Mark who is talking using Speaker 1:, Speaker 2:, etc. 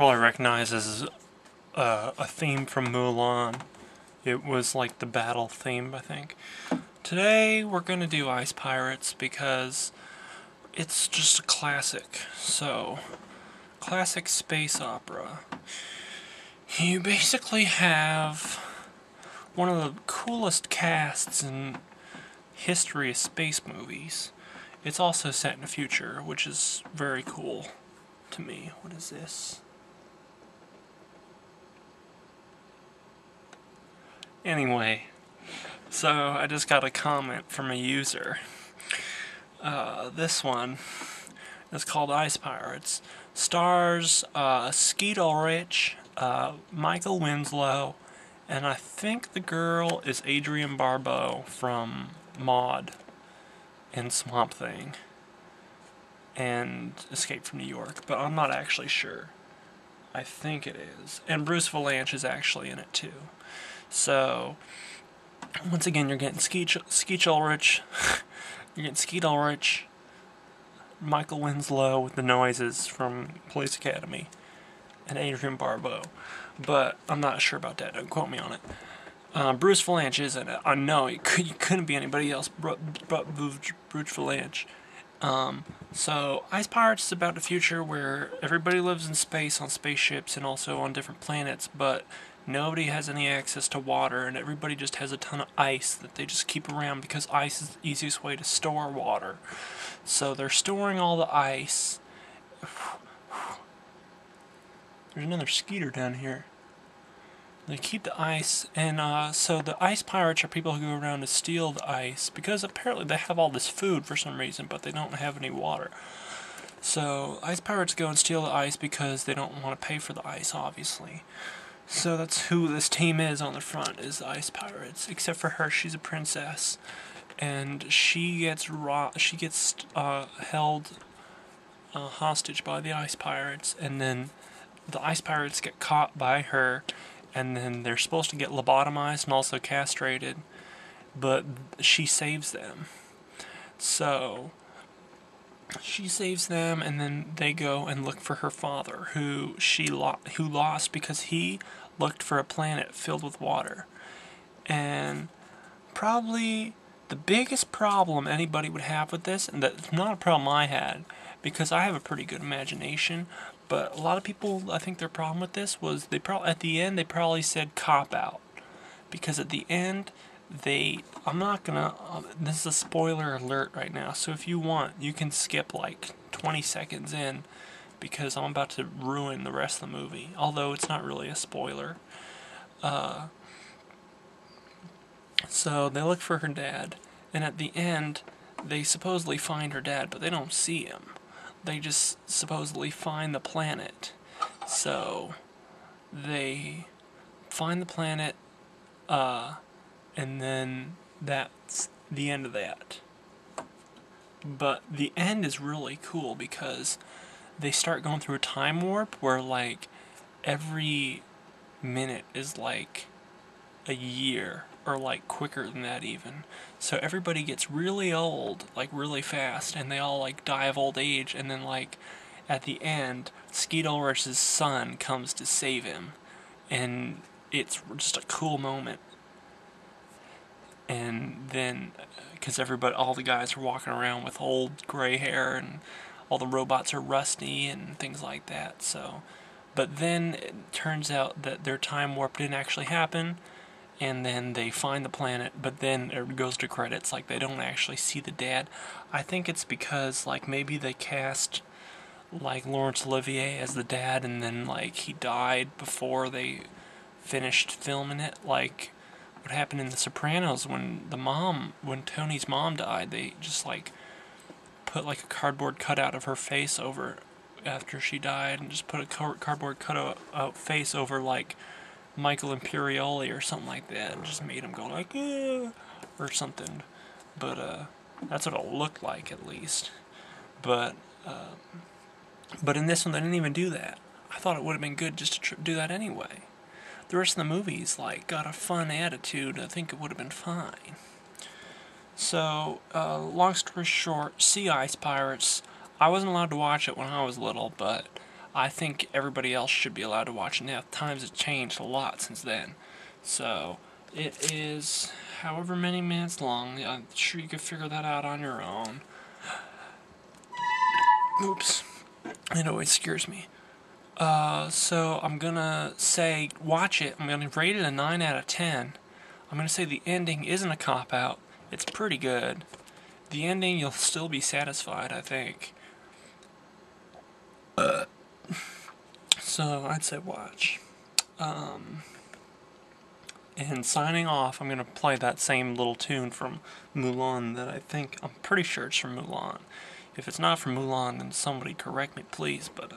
Speaker 1: probably recognize as a theme from Mulan. It was like the battle theme, I think. Today we're gonna do Ice Pirates because it's just a classic. So, classic space opera. You basically have one of the coolest casts in history of space movies. It's also set in the future, which is very cool to me. What is this? Anyway, so I just got a comment from a user. This one is called Ice Pirates. Stars Skeet Ulrich, Michael Winslow, and I think the girl is Adrienne Barbeau from Maud and Swamp Thing and Escape from New York, but I'm not actually sure. I think it is. And Bruce Vilanche is actually in it too. So, once again, you're getting Skeet Ulrich, you're getting Skeet Ulrich, Michael Winslow with the noises from Police Academy, and Adrienne Barbeau. But I'm not sure about that. Don't quote me on it. Bruce Vilanche is in it. I know you couldn't be anybody else but Bruce Vilanche. So Ice Pirates is about the future where everybody lives in space on spaceships and also on different planets, but nobody has any access to water, and everybody just has a ton of ice that they just keep around because ice is the easiest way to store water. So they're storing all the ice. There's another skeeter down here. They keep the ice, and so the ice pirates are people who go around to steal the ice, because apparently they have all this food for some reason, but they don't have any water. So ice pirates go and steal the ice because they don't want to pay for the ice, obviously. So that's who this team is on the front, is the Ice Pirates. Except for her, she's a princess, and she gets held hostage by the Ice Pirates, and then the Ice Pirates get caught by her, and then they're supposed to get lobotomized and also castrated, but she saves them. So she saves them, and then they go and look for her father, who lost because he looked for a planet filled with water. And probably the biggest problem anybody would have with this, and that's not a problem I had, because I have a pretty good imagination, but a lot of people, I think their problem with this was at the end they probably said cop out, because at the end I'm not gonna, this is a spoiler alert right now, so if you want, you can skip like 20 seconds in, because I'm about to ruin the rest of the movie, although it's not really a spoiler. So they look for her dad, and at the end, they supposedly find her dad, but they don't see him. They just supposedly find the planet. So they find the planet, and then that's the end of that. But the end is really cool because they start going through a time warp where like every minute is like a year, or like quicker than that even. So everybody gets really old like really fast, and they all like die of old age, and then like at the end Skeet Ulrich's son comes to save him, and it's just a cool moment. And then because all the guys are walking around with old gray hair, and all the robots are rusty and things like that. So, but then it turns out that their time warp didn't actually happen, and then they find the planet, but then it goes to credits, like they don't actually see the dad. I think it's because like maybe they cast like Laurence Olivier as the dad, and then like he died before they finished filming it, like what happened in The Sopranos when Tony's mom died. They just like put like a cardboard cutout of her face over after she died, and just put a cardboard cutout face over like Michael Imperioli or something like that, and just made him go like or something. But that's what it looked like, at least. But in this one they didn't even do that. I thought it would have been good just to do that anyway. The rest of the movie's like got a fun attitude. I think it would have been fine. So, long story short, see Ice Pirates. I wasn't allowed to watch it when I was little, but I think everybody else should be allowed to watch it now. Times have changed a lot since then. So, it is however many minutes long. I'm sure you could figure that out on your own. Oops. It always scares me. So I'm gonna say, watch it. I'm gonna rate it a 9 out of 10. I'm gonna say the ending isn't a cop-out. It's pretty good. The ending, you'll still be satisfied, I think. So I'd say watch. And signing off, I'm gonna play that same little tune from Mulan that I'm pretty sure it's from Mulan. If it's not from Mulan, then somebody correct me, please. But